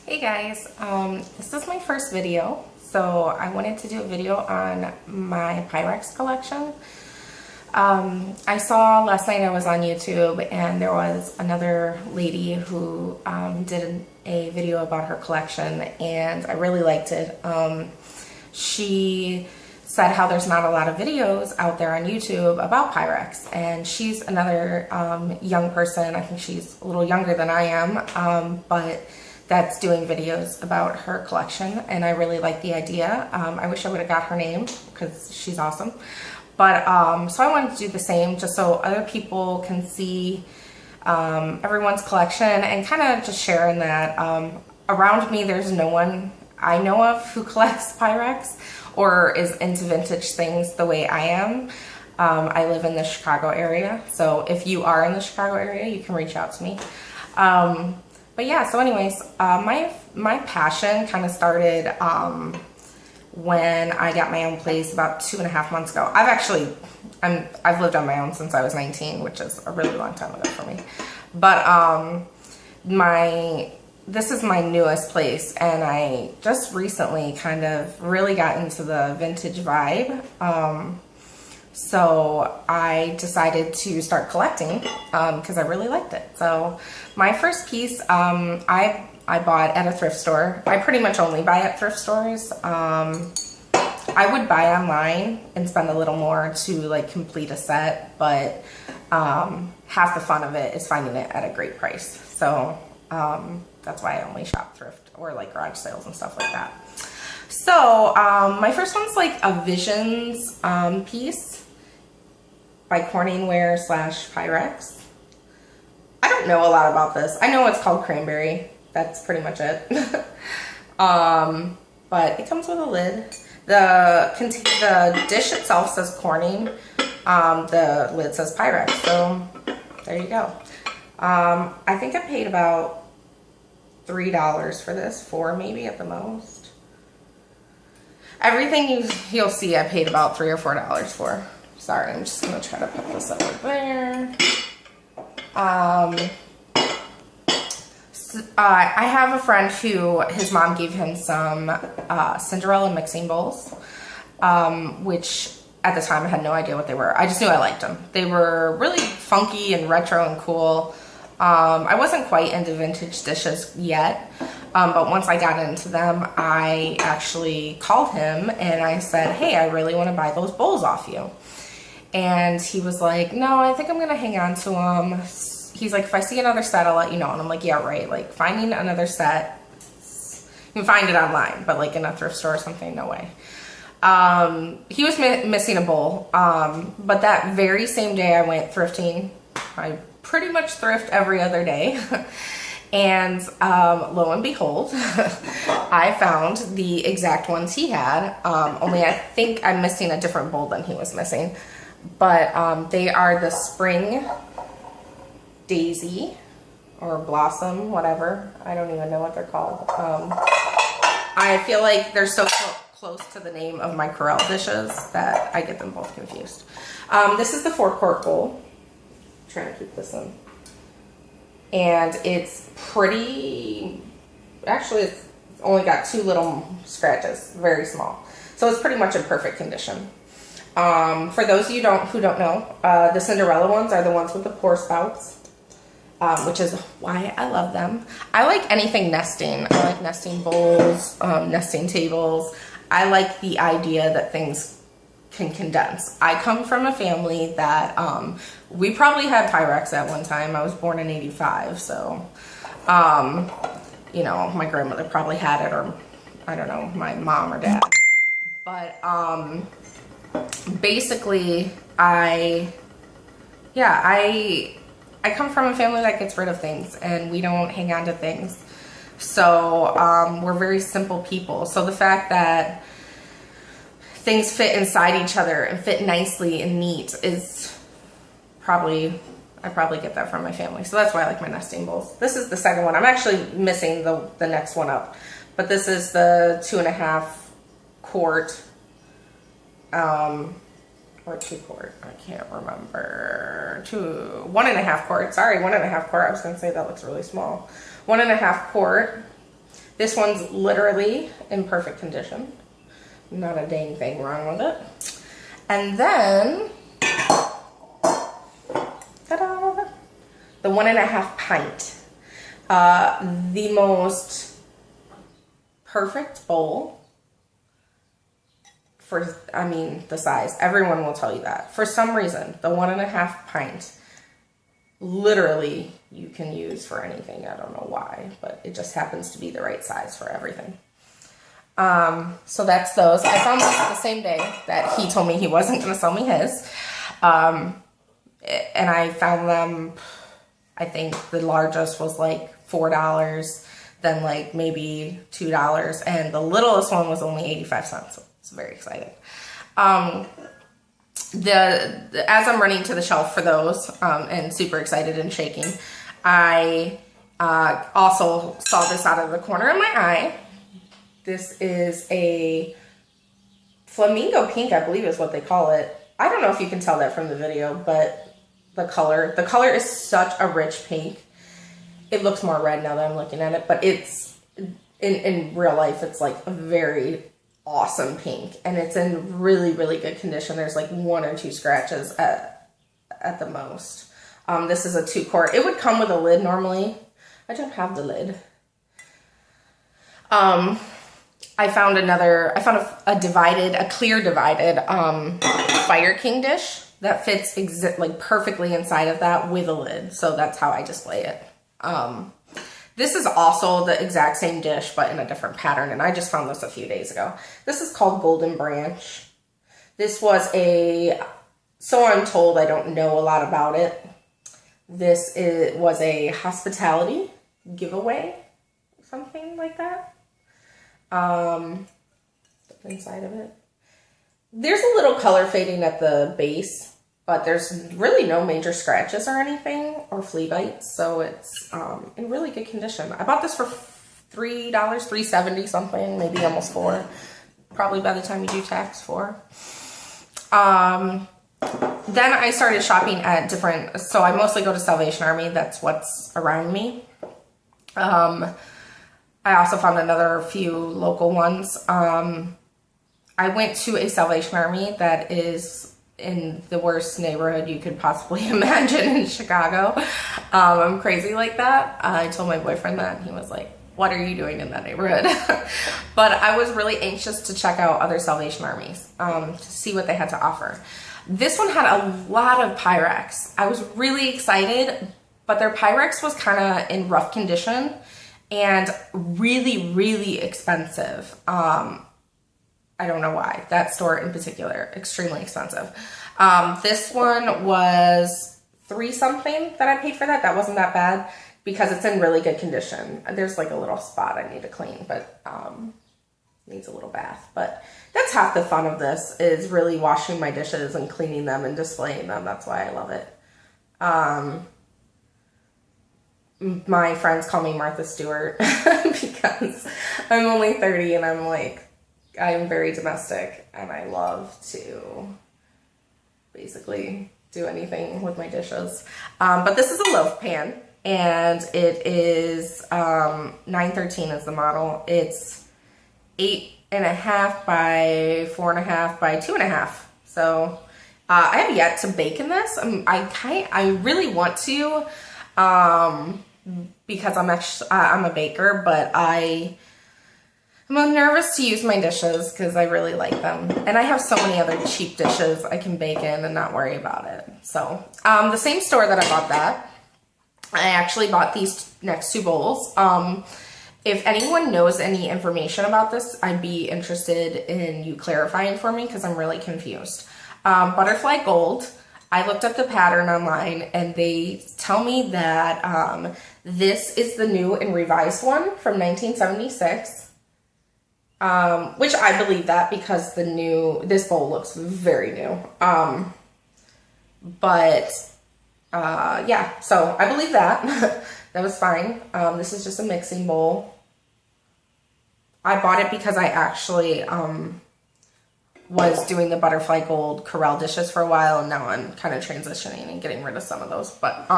Hey guys, this is my first video, so I wanted to do a video on my Pyrex collection. I saw last night I was on YouTube and there was another lady who did a video about her collection and I really liked it. She said how there's not a lot of videos out there on YouTube about Pyrex, and she's another young person. I think she's a little younger than I am, but that's doing videos about her collection, and I really like the idea. I wish I would have got her name because she's awesome. But so I wanted to do the same just so other people can see everyone's collection and kind of just share in that. Around me, there's no one I know of who collects Pyrex or is into vintage things the way I am. I live in the Chicago area, so if you are in the Chicago area, you can reach out to me. But yeah, so anyways, my passion kind of started when I got my own place about 2.5 months ago. I've lived on my own since I was 19, which is a really long time ago for me. But this is my newest place, and I just recently kind of really got into the vintage vibe. So I decided to start collecting because I really liked it. So my first piece I bought at a thrift store. I pretty much only buy at thrift stores. I would buy online and spend a little more to like complete a set, but half the fun of it is finding it at a great price. So that's why I only shop thrift or like garage sales and stuff like that. So my first one's like a Visions piece by Corningware / Pyrex. I don't know a lot about this. I know it's called Cranberry. That's pretty much it. But it comes with a lid. The dish itself says Corning. The lid says Pyrex. So there you go. I think I paid about $3 for this, $4 maybe at the most. Everything you'll see I paid about $3 or $4 for. Sorry, I'm just gonna try to put this over there. I have a friend who his mom gave him some Cinderella mixing bowls, which at the time I had no idea what they were. I just knew I liked them. They were really funky and retro and cool. I wasn't quite into vintage dishes yet, but once I got into them, I actually called him and I said, hey, I really want to buy those bowls off you. And he was like, no, I think I'm going to hang on to them. He's like, if I see another set, I'll let you know. And I'm like, yeah, right. Like finding another set, you can find it online, but like in a thrift store or something, no way. He was missing a bowl. But that very same day I went thrifting. I pretty much thrift every other day. And lo and behold, I found the exact ones he had. Only I think I'm missing a different bowl than he was missing. But they are the Spring Daisy or Blossom, whatever. I don't even know what they're called. I feel like they're so close to the name of my Corelle dishes that I get them both confused. This is the 4-quart bowl. I'm trying to keep this in. And it's pretty, actually it's only got 2 little scratches, very small. So it's pretty much in perfect condition. For those of you who don't know, the Cinderella ones are the ones with the pour spouts, which is why I love them. I like anything nesting. I like nesting bowls, nesting tables. I like the idea that things can condense. I come from a family that we probably had Pyrex at one time. I was born in '85, so you know, my grandmother probably had it, or I don't know, my mom or dad. But basically, I come from a family that gets rid of things, and we don't hang on to things. So we're very simple people. So the fact that things fit inside each other and fit nicely and neat is I probably get that from my family. So that's why I like my nesting bowls. This is the second one. I'm actually missing the next one up, but this is the 2.5 quart. Or 2 quart, I can't remember. 1.5 quart, sorry, 1.5 quart. I was gonna say that looks really small. 1.5 quart This one's literally in perfect condition. Not a dang thing wrong with it. And then, ta-da, the 1.5 pint. The most perfect bowl for, I mean, the size. Everyone will tell you that. For some reason, the 1.5 pint, literally, you can use for anything. I don't know why, but it just happens to be the right size for everything. So that's those. I found those the same day that he told me he wasn't going to sell me his. And I found them, I think the largest was like $4, then like maybe $2, and the littlest one was only 85 cents. So it's very exciting. As I'm running to the shelf for those, and super excited and shaking, I also saw this out of the corner of my eye. This is a flamingo pink, I believe is what they call it. I don't know if you can tell that from the video, but the color is such a rich pink. It looks more red now that I'm looking at it, but it's, in real life, it's like a very awesome pink, and it's in really, really good condition. There's like 1 or 2 scratches at the most. This is a 2-quart. It would come with a lid normally. I don't have the lid. I found a clear divided Fire King dish that fits like perfectly inside of that with a lid. So that's how I display it. This is also the exact same dish, but in a different pattern. And I just found this a few days ago. This is called Golden Branch. This was so I'm told, I don't know a lot about it. This was a hospitality giveaway, something like that. Inside of it. There's a little color fading at the base, but there's really no major scratches or anything, or flea bites, so it's in really good condition. I bought this for $3, $3.70 something, maybe almost $4. Probably by the time you do tax, $4. Then I started shopping at different, so I mostly go to Salvation Army. That's what's around me. I also found another few local ones. I went to a Salvation Army that is in the worst neighborhood you could possibly imagine in Chicago. I'm crazy like that. I told my boyfriend that, and he was like, what are you doing in that neighborhood? But I was really anxious to check out other Salvation Armies, to see what they had to offer. This one had a lot of Pyrex. I was really excited, but their Pyrex was kind of in rough condition and really, really expensive. I don't know why. That store in particular, extremely expensive. This one was $3 something that I paid for that. That wasn't that bad because it's in really good condition. There's like a little spot I need to clean, but needs a little bath. But that's half the fun of this, is really washing my dishes and cleaning them and displaying them. That's why I love it. My friends call me Martha Stewart because I'm only 30 and I'm very domestic, and I love to basically do anything with my dishes. But this is a loaf pan, and it is 913 is the model. It's 8.5 by 4.5 by 2.5. So I have yet to bake in this. I really want to, because I'm a baker, but I'm nervous to use my dishes because I really like them. And I have so many other cheap dishes I can bake in and not worry about it. So, the same store that I bought that, I actually bought these next 2 bowls. If anyone knows any information about this, I'd be interested in you clarifying for me because I'm really confused. Butterfly Gold, I looked up the pattern online and they tell me that this is the new and revised one from 1976. Which I believe that because this bowl looks very new. Yeah, so I believe that. That was fine. This is just a mixing bowl. I bought it because I actually was doing the Butterfly Gold Corelle dishes for a while, and now I'm kind of transitioning and getting rid of some of those, but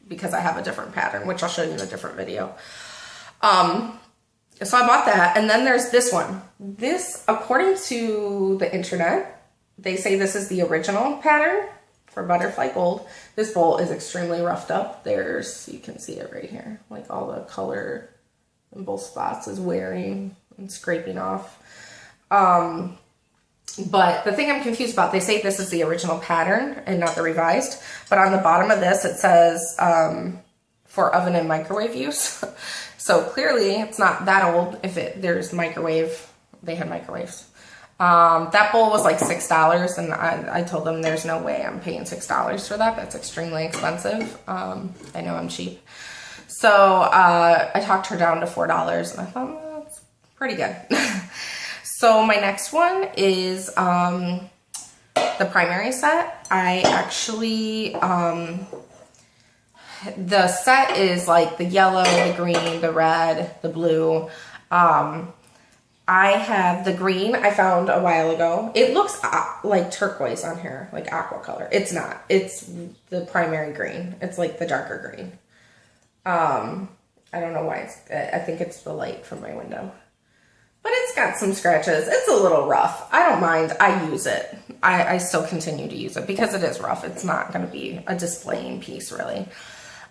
because I have a different pattern, which I'll show you in a different video. So I bought that. And then there's this one. This, according to the internet, they say this is the original pattern for butterfly gold. This bowl is extremely roughed up. You can see it right here. Like all the color in both spots is wearing and scraping off. But the thing I'm confused about, they say this is the original pattern and not the revised. But on the bottom of this, it says for oven and microwave use. So clearly it's not that old if there's microwave. They had microwaves. That bowl was like $6, and I told them there's no way I'm paying $6 for that. That's extremely expensive. I know I'm cheap. So I talked her down to $4, and I thought, well, that's pretty good. So my next one is the primary set. I actually, the set is like the yellow, the green, the red, the blue. I have the green I found a while ago. It looks like turquoise on here, like aqua color. It's not. It's the primary green. It's like the darker green. I don't know why I think it's the light from my window. But it's got some scratches. It's a little rough. I don't mind. I use it. I still continue to use it because it is rough. It's not going to be a displaying piece, really.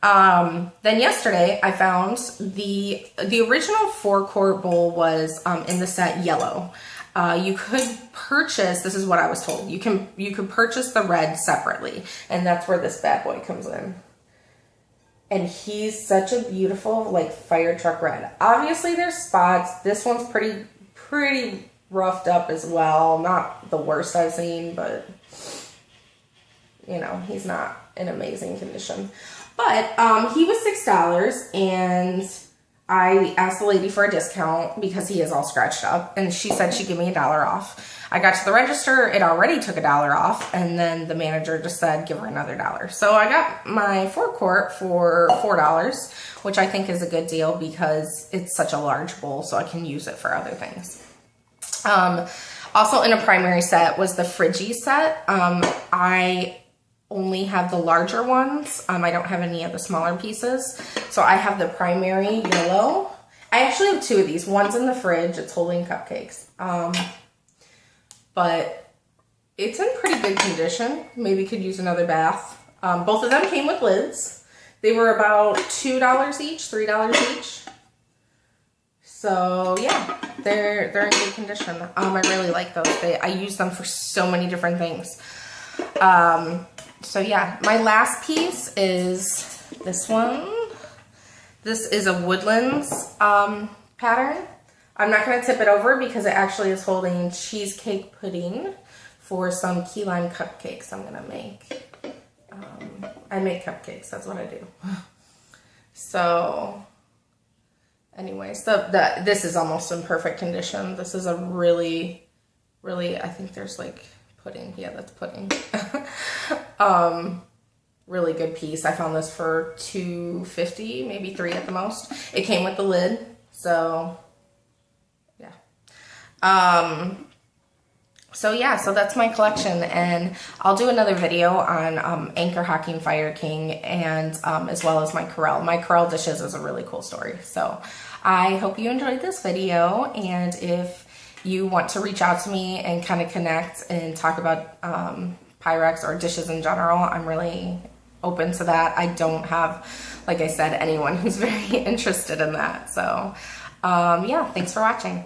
Then yesterday I found the original 4-quart bowl was in the set yellow. You could purchase, this is what I was told, you could purchase the red separately, and that's where this bad boy comes in. And he's such a beautiful, like, fire truck red. Obviously there's spots. This one's pretty roughed up as well. Not the worst I've seen, but you know, he's not in amazing condition. But he was $6, and I asked the lady for a discount because he is all scratched up, and she said she'd give me $1 off. I got to the register, it already took $1 off, and then the manager just said give her another $1. So I got my 4-quart for $4, which I think is a good deal because it's such a large bowl, so I can use it for other things. Also in a primary set was the Friggy set. I only have the larger ones. I don't have any of the smaller pieces. So I have the primary yellow. I actually have 2 of these. One's in the fridge. It's holding cupcakes. But it's in pretty good condition. Maybe could use another bath. Both of them came with lids. They were about $2 each, $3 each. So yeah, they're in good condition. I really like those. I use them for so many different things. So yeah, my last piece is this one. This is a Woodlands pattern. I'm not going to tip it over because it actually is holding cheesecake pudding for some key lime cupcakes I'm going to make. I make cupcakes, that's what I do. So anyways, this is almost in perfect condition. This is a really, I think there's like pudding. Yeah, that's pudding. Really good piece. I found this for $2.50, maybe $3 at the most. It came with the lid, so yeah. So that's my collection, and I'll do another video on Anchor Hocking Fire King, and as well as my Corelle. My Corelle dishes is a really cool story. So I hope you enjoyed this video, and if you want to reach out to me and kind of connect and talk about Pyrex or dishes in general, I'm really open to that. I don't have, like I said, anyone who's very interested in that. So yeah, thanks for watching.